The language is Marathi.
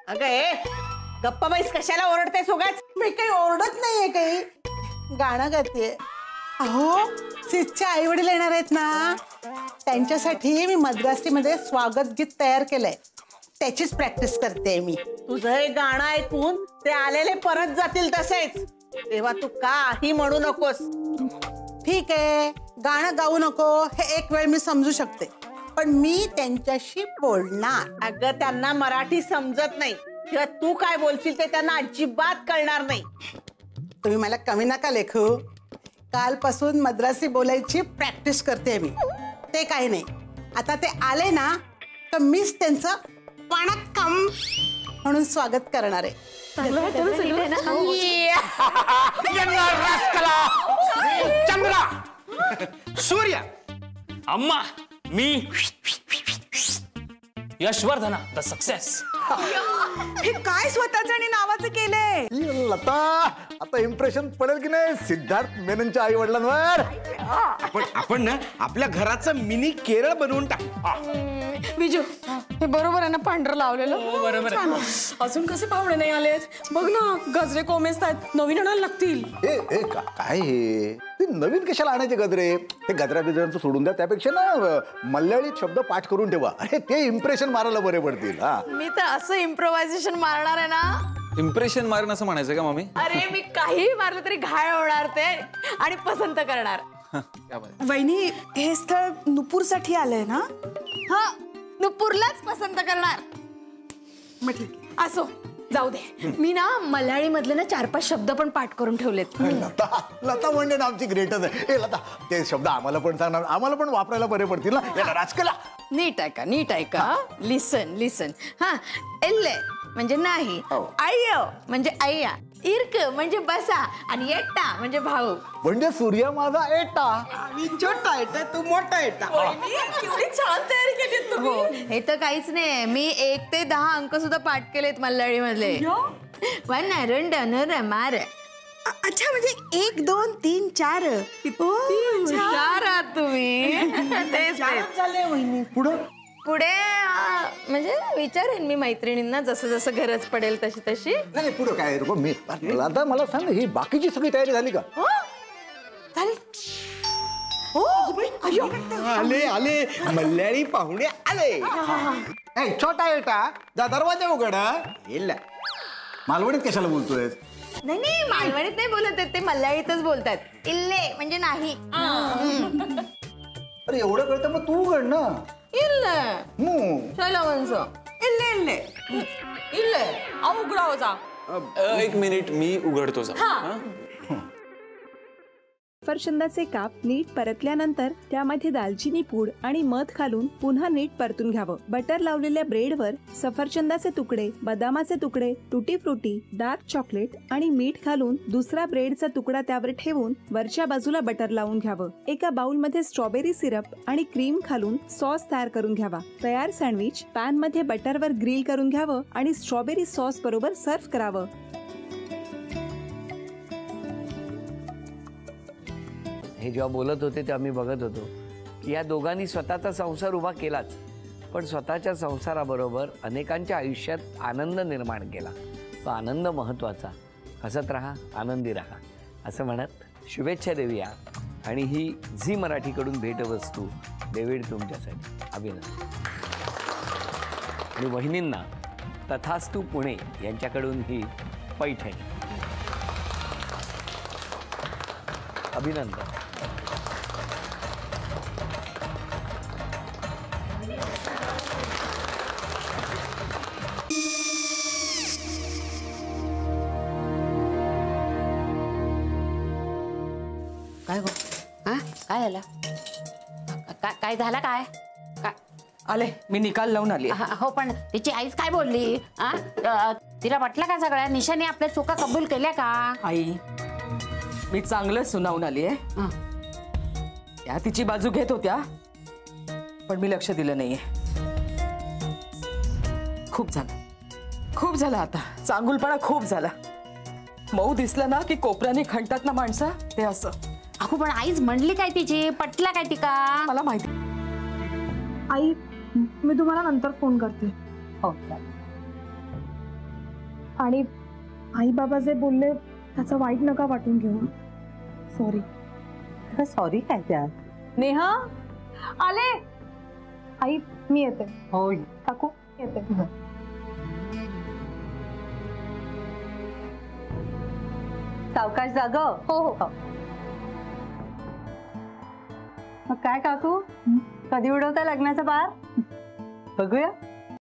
अगं गप्पा बाईस कशाला ओरडतेस उगाच? मी काही ओरडत नाहीये, काही गाणं गातेय. अहो सिद्धच्या आई वडील येणार आहेत ना, त्यांच्यासाठी मी मद्रासीमध्ये स्वागत गीत तयार केलंय. त्याचीच प्रॅक्टिस करते मी. तुझं हे गाणं ऐकून ते आलेले परत जातील तसेच, तेव्हा तू काही म्हणू नकोस. ठीक आहे, गाणं गाऊ नको हे एक वेळ मी समजू शकते, पण मी त्यांच्याशी बोलणार. अगं त्यांना मराठी समजत नाही किंवा तू काय बोलशील ते त्यांना अजिबात कळणार नाही. तुम्ही मला कमी नका लेखू. कालपासून मद्रासी बोलायची प्रॅक्टिस करते मी. ते काही नाही, आता ते आले ना तर मीच त्यांचं वणक्कम म्हणून स्वागत करणार आहे. चंद्रा, सूर्य, अम्मा, मी यशवर्धना द सक्सेस. हे काय स्वतःच्या आणि नावाचं केलंय? लता, आता इम्प्रेशन पडेल की नाही सिद्धार्थ मेननच्या आई वडिलांवर? आपण ना आपल्या घराचं मिनी केरळ बनवून टाकू. विजू, हे बरोबर आहे ना पांढरं लावलेलं? बरोबर. अजून कसे पाहुणे नाही आलेत? बघ ना, गजरे कोमेजतात, नवीन आणायला लागतील. काय हे नवीन कशाला आणायचे गजरे? ते गजरा बिजऱ्यांचं सोडून द्या, त्यापेक्षा ना मल्याळी शब्द पाठ करून ठेवा. अरे ते इम्प्रेशन मारायला बरे पडतील. मी तर असं इम्प्रोव्हायझेशन मारणार आहे ना. इम्प्रेशन मारण असं म्हणायचं का मम्मी? अरे मी काही मारलं तरी घाय होणार ते आणि पसंत करणार. वहिनी, हे स्थळ नुपूरसाठी आलंय ना? हा, नुपूरलाच पसंत करणार. म्हटलं असो, जाऊ दे. मी ना मल्याळी मधले ना 4-5 शब्द पण पाठ करून ठेवलेत. लता म्हणजे ना आमची ग्रेटच आहे. लता, ते शब्द आम्हाला पण सांगणार, आम्हाला पण वापरायला बरे पडतील ना. राजकला नीट ऐका, नीट ऐका. लिसन लिसन. हा, एल्ले म्हणजे नाही, आय म्हणजे आय्या, इर्क म्हणजे बसा आणि येटा म्हणजे भाऊ. म्हणजे सूर्य माझा एटा. मी छोटा येता, तू मोठा येता. केवढी छान तयारी केली तुम्ही. हे तर काहीच नाही, मी 1 ते 10 अंक सुद्धा पाठ केलेत मल्याळी मधले. मार. अच्छा, म्हणजे 1 2 3 4. हुशार आहात तुम्ही. तेच झाले वहिनी. पुढे म्हणजे विचारेन मी मैत्रिणींना, जसं जसं गरज पडेल तशी तशी. नाही पुढे काय मी आता मला सांग, ही बाकीची सगळी तयारी झाली का? आले आले मल्याळी पाहुणे आले. छोटा एटा, दरवाजा उघड. मालवणीत कशाला बोलतोय? नाही नाही, मालवणीत नाही बोलत आहेत ते, मल्याळीतच बोलतात. इल्ले म्हणजे नाही. अरे एवढं कळतं मग तू उघड ना. इल्ले चला वंसो. इल्ले इल्ले इल्ले उघडाव जा. 1 मिनिट, मी उघडतो जा. सफरचंदाचे काप नीट परतल्यानंतर त्यामध्ये दालचिनी पूड आणि मध घालून पुन्हा नीट परतून घ्यावं. बटर लावलेल्या ब्रेडवर सफरचंदाचे तुकडे, बदामाचे तुकडे, टुटी फ्रुटी, डार्क चॉकलेट आणि मीठ घालून दुसरा ब्रेडचा तुकडा त्यावर ठेवून वरच्या बाजूला बटर लावून घ्यावं. एका बाउलमध्ये स्ट्रॉबेरी सिरप आणि क्रीम घालून सॉस तयार करून घ्यावा. तयार सँडविच पॅन मध्ये बटरवर ग्रिल करून घ्यावं आणि स्ट्रॉबेरी सॉस बरोबर सर्व्ह करावं. हे जेव्हा बोलत होते तेव्हा मी बघत होतो की या दोघांनी स्वतःचा संसार उभा केलाच, पण स्वतःच्या संसाराबरोबर अनेकांच्या आयुष्यात आनंद निर्माण केला. तो आनंद महत्त्वाचा. हसत राहा, आनंदी राहा असं म्हणत शुभेच्छा देऊया. आणि ही झी मराठीकडून भेटवस्तू डेव्हिड तुमच्यासाठी. अभिनंदन. आणि वहिनींना तथास्तू पुणे यांच्याकडून ही पैठणी. अभिनंदन. काय गो? काय झालं? काय झालं? काय आले, मी निकाल लावून आली. हो, पण तिची आईच काय बोलली? तिला वाटलं का सगळ्या निशाने आपल्या चुका कबूल केल्या का? आई, मी चांगलं सुनावून आली आहे. त्या तिची बाजू घेत होत्या, पण मी लक्ष दिलं नाहीये. खूप झालं आता. चांगुलपणा खूप झाला. मऊ दिसलं ना की कोपऱ्याने खणतात ना माणसं, ते असं. काकू पण आईच म्हणली काय तिची पटला काय ती का? मला माहिती. आई मी तुम्हाला नंतर फोन करते. हो आणि आई बाबा जे बोलले त्याचं वाईट नका वाटून घेऊ. सॉरी. सॉरी काय त्या. नेहा आले. आई मी येते. हो काकू येते. सावकाश जाग. हो हो. काय काकू कधी उडवता लग्नाचा बार बघूया.